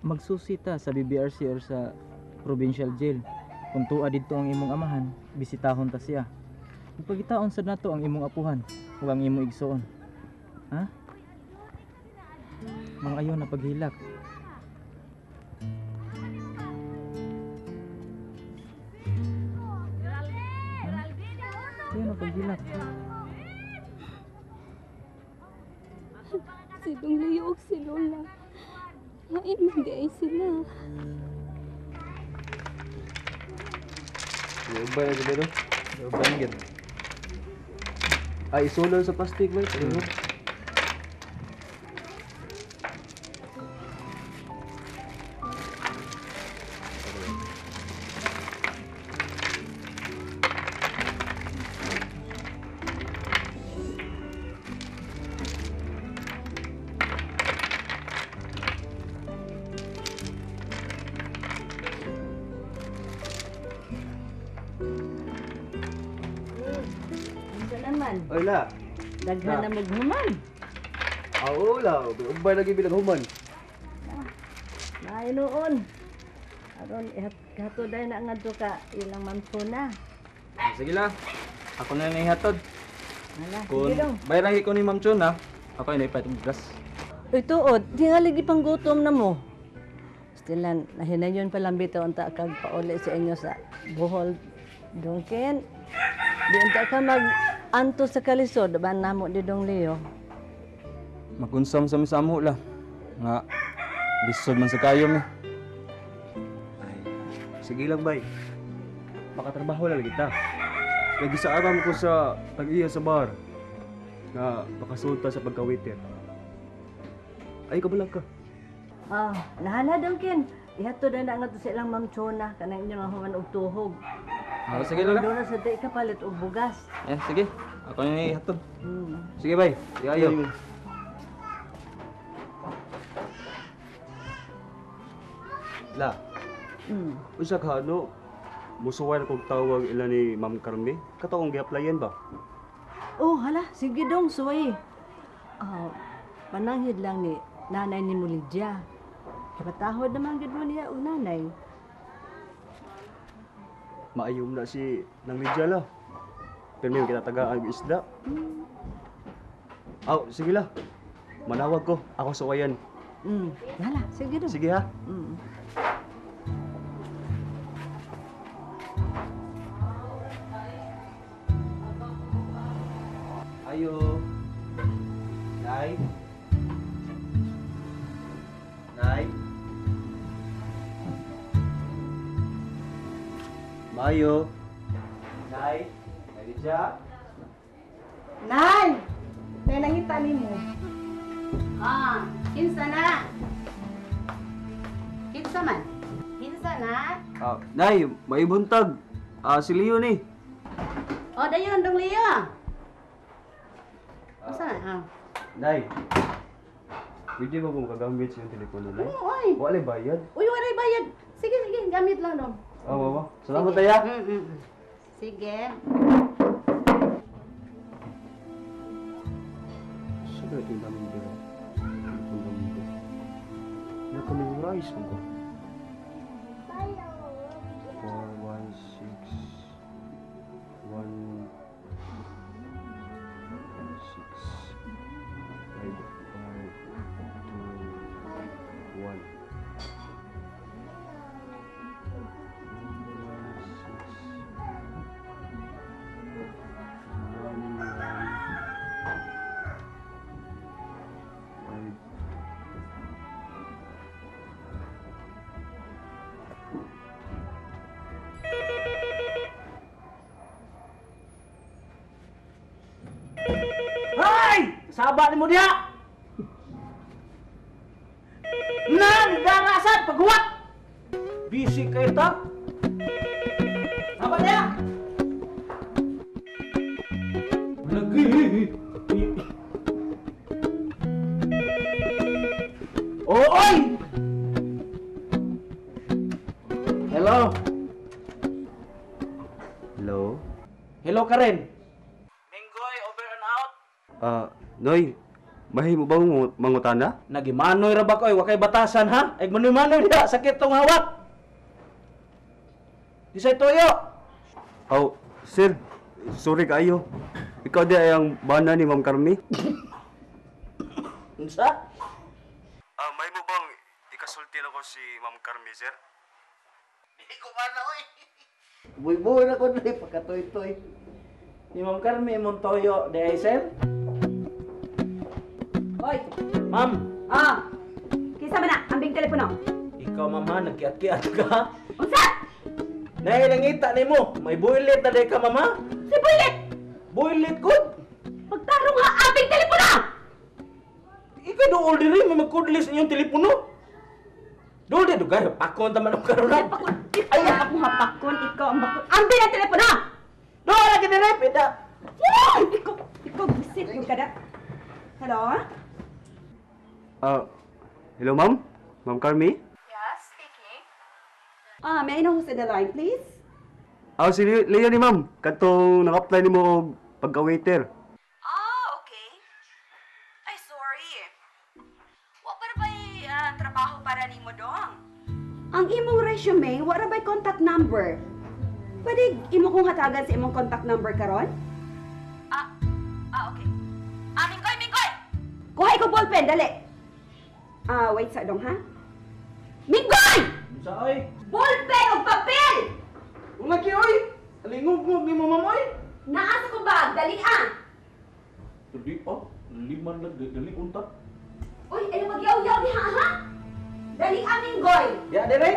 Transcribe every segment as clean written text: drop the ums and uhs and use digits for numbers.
magsusita sa BBRC or sa provincial jail. Kung tuwa dito ang imong amahan, bisitahon ta siya. Ug pagitaon sad nato ang imong apuhan ug ang imong igsoon. Ha? Mga ayo na paghilak. Ayo na paghilak. Si Dong Leo ug si Lola. Ngayon hindi ay sila. Ubay na gid do. Ubay na gid. Ay isulan sa plastic ba? Ano naman? Oy la. Daghan na maghuman. Oo la, ubay lagi binaghuman. Maayo noon. Aron ihato dahil na ngadto ka ilang mansona. Sige la. Ako na lang ihatod. Hala, Kung sige dong. bayaran ko ni Ma'am Chon ha. Ako ay naipait ng gas. Uy, tuod, di nga lagi pang gutom na mo. Stilan, nahinayon pa lang bitaw ang kag pauli sa inyo sa Bohol. Dongken, di unta ka mag-anto sa kalisod, ba namo di Dong Leo? Magunsam sa misamo la. Nga lisod man sa kayo mi. Ay, sige lang bay. Makatrabaho lang kita. Lagi sa aram ko sa tag-iya sa bar. Na makasulta sa pagka-waiter. Ay, kabalag ka. Ah, nahala Dongken. Ihato na nga to sa ilang Ma'am Chona, kanang inyo nga human og tuhog. Ah, sige lola. Doon na sa di ka palit og bugas. Sige. Ako na ihatod. Hmm. Sige bay. Ayaw. La, Hmm. usa ka ano? Musuway na kong tawag ila ni Ma'am Carme. Kataong gi-applyan ba? Oh, hala, sige dong, suway. Ah, pananghid lang ni nanay ni Mulidya. Kapatahod naman gid mo niya og nanay. Maayom na si nang Lydia la. Pero may kita tagaan og isda. Aw, sige la. Manawag ko. Ako suwayan. Hala, sige dong. Sige ha. Mm. Ayo. Nay. Nay. Mayo. Nay. Nay siya. Nay! Nay, nangita ni mo. Ah, kinsa na? Kinsa man? Kinsa na? Nay, may buntag. Si Leo ni. O, dayon, Dong Leo. Asa na? Ah. Nay. Pwede ba kung kagamit sa iyong telepono, Nay? Uy! Wala bayad. Uy, walay bayad. Sige, sige, gamit lang dong. Mama. Salamat tayo. Sige. Saan ito yung daming biro? Itong daming biro. Nakamemorize mo ko. 416 Saba ni mo diha. Na, nagdarasad paghuwat. Busy kayo ta. Saba diha. Lagi. Oy! Hello. Hello? Hello Karen. Noy, Mahimo ba mangutana? Nagimanoy ra ba ko? Wa kay batasan ha? Ay manoy-manoy diha, sakit tong hawak. Di say tuyo. Oh, sir, sorry kayo. Ikaw di ay ang bana ni Ma'am Carmi? Unsa? Mahimo bang ikasulti ako si Ma'am Carmi, sir? Buy-buy na ko dali pagkatoy-toy. Ni Ma'am Carmi imong toyo, di ay sir? Hoy! Ma'am, Ah! Kinsa man na? Ambing telepono. ikaw ma'am ha, nagkiat-kiat ka. Unsa? Nahilangita nimo, may builit na day ka mama. Si Builit! Builit good. Pagtarong ha! Ambing telepono! Ikaw dool diri may magkudlis inyong telepono. Dool di dugay pakon ta man ang karon. Pakon! Ay, ako hapakon. Ikaw ang bakon. Ambing ang telepono! Dool lagi diri pida. Ay! Ikaw bisit yung kada. Hello? Hello, Ma'am? Ma'am Carmi? May I know who's in the line, please? Si Lea ni Ma'am. Katong nang-apply ni mo og pagka-waiter. Okay. Ay, sorry. Wa para ba'y trabaho para ni mo dong? Ang imong resume, wa ra ba'y contact number? Pwede imo kong hatagan sa imong contact number karon? Okay. Minggoy! Kuhay ko ballpen, dali! Wait sa dong, ha? Minggoy! Unsa ay? Ballpen o papel! Wala ki oy. Alingog-ngog ni mo ma'am oy. Naa sa kong bag, dali Dali pa, liman lang dali unta. Uy, ay magyaw-yaw diha, ha? Dali Minggoy! Ya dire.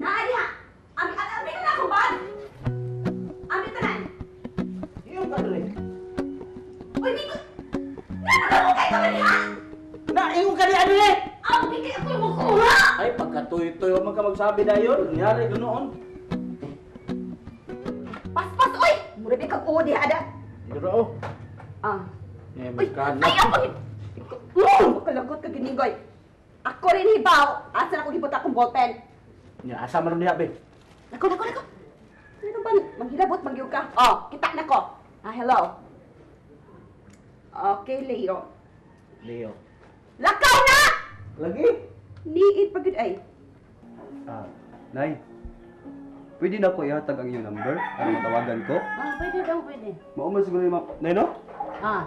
Naa diha! Ami na akong bag! Ami tanan! Iyo ka dire. Uy, Minggoy! Nanalo kayo ka diha! Na ingon ka dire. Ami kayo ako yung makuha! Ay pagkatuy-tuy wa man ka magsabi dayon. Nangyari ganoon. Paspas, uy! Mura di kag uod diha, ada! Dira oh. Uy, May kana. ay ako! Makalagot ka Minggoy! Ako rin hibaw! Asa na ako gibot akong ballpen? Nya asa man diha be? Nako! Ano ba? Manghilabot, magyug ka. Kita na ko. Hello. Okay, Leo. Leo. Lakaw na! Lagi? Niit pagod ay. Nay. Pwede na ko ihatag ang iyong number para matawagan ko? Pwede daw, pwede. Mauman siguro ni Ma'am. Nay, no?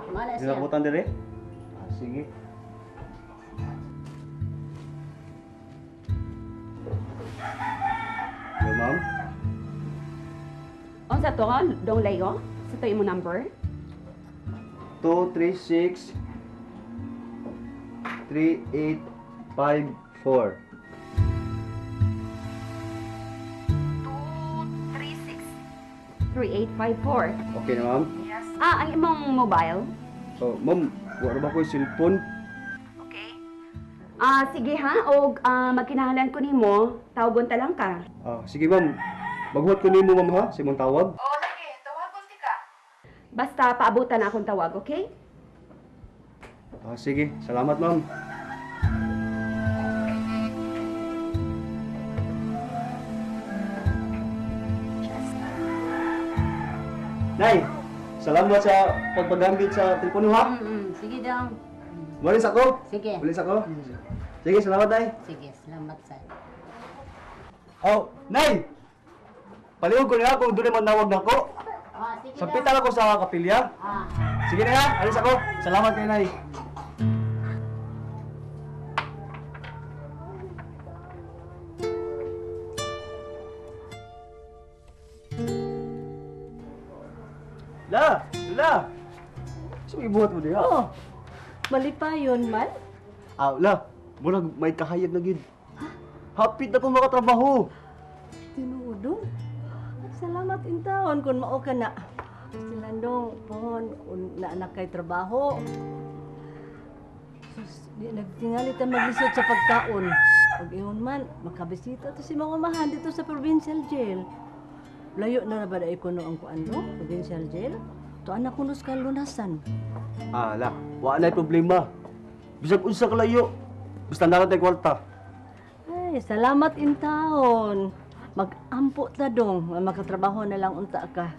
Mana Hindi nakabutan dire? Sige. Hello, Ma'am? Sa to, dong Leo? Sa to imo number? 236 3854. 3854. Okay na, Ma'am? Ang imong mobile? Ma'am, wala ba ko yung cellphone? Okay. Sige ha, o magkinahalan ko nimo, tawagon ta lang ka. Sige, Ma'am. Maghuwat ko nimo, Ma'am, ha? Sa imong tawag. Lagi, tawagon ti ka. Basta paabutan na akong tawag, okay? Sige. Salamat, Ma'am. Nay, salamat sa pagpagamit sa telepono, ha? Sige daw. Walis ako. Sige. Walis ako. Sige, salamat, Nay. Sige, salamat sa. Nay! Paliwag ko niya kung doon naman nawag na ako. Sige Sampitan ako sa kapilya. Sige na, ha? Alis ako. Salamat kay Nay. La! Saan ibuhat mo diha? Malipayon man. La, murag may kahayag na gid. Hapit na ko makatrabaho. Tinudo. Salamat in taon kung mao ka na. Silandong pohon kung naanak kay trabaho. Sus, di nagtingali ta maglisod sa pagkaon. Pag iyon man, makabisita to si mga mahan dito sa provincial jail. Layo na ba na ikono ang kuano? Provincial jail? To anak kunos ka lunasan. La, wala na'y problema. Bisag unsa ka layo. Basta naran tay kwarta. Ay, salamat in taon. Mag-ampo ta dong, makatrabaho na lang unta ka.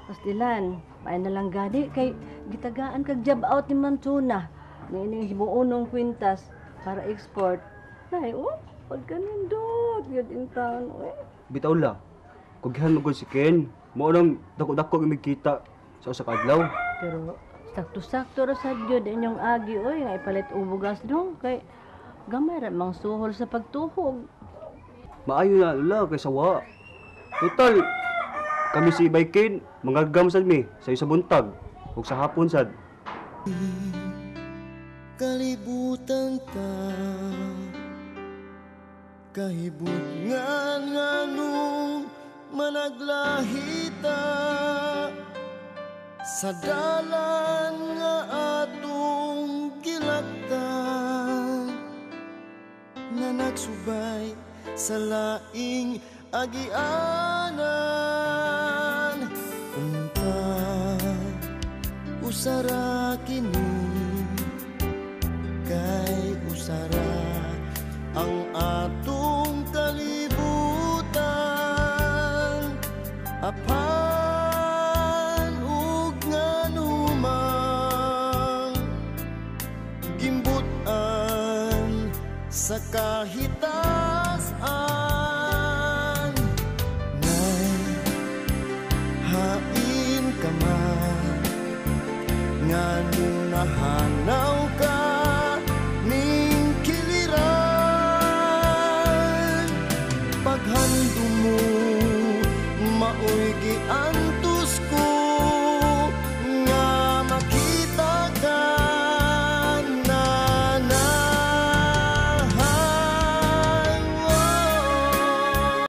Pastilan, paay na lang gani kay gitagaan kag job out ni Mantuna. Nining himuunong kwintas para export. Nay, pagkanindot, yun in town, Bitaw la. Kughan mo si Ken. Mao nang dako-dako imig kita sa usa ka adlaw. Pero sakto-sakto ra sad gyud inyong agi nga ipalit ubugas dong kay gamay ra mang suhol sa pagtuhog. Maayo na lula kay sawa. Total kami si Baykin mangalgam sad mi sa isa buntag ug sa hapon sad. Kalibutan ta kahibungan nganong managlahita sa dalan nga atong gilaktan nga nagsubay sa laing agianan. Unta usara kini kay usara ang atong kalibutan. Apan ug nganumang gimbutan sa kahitan.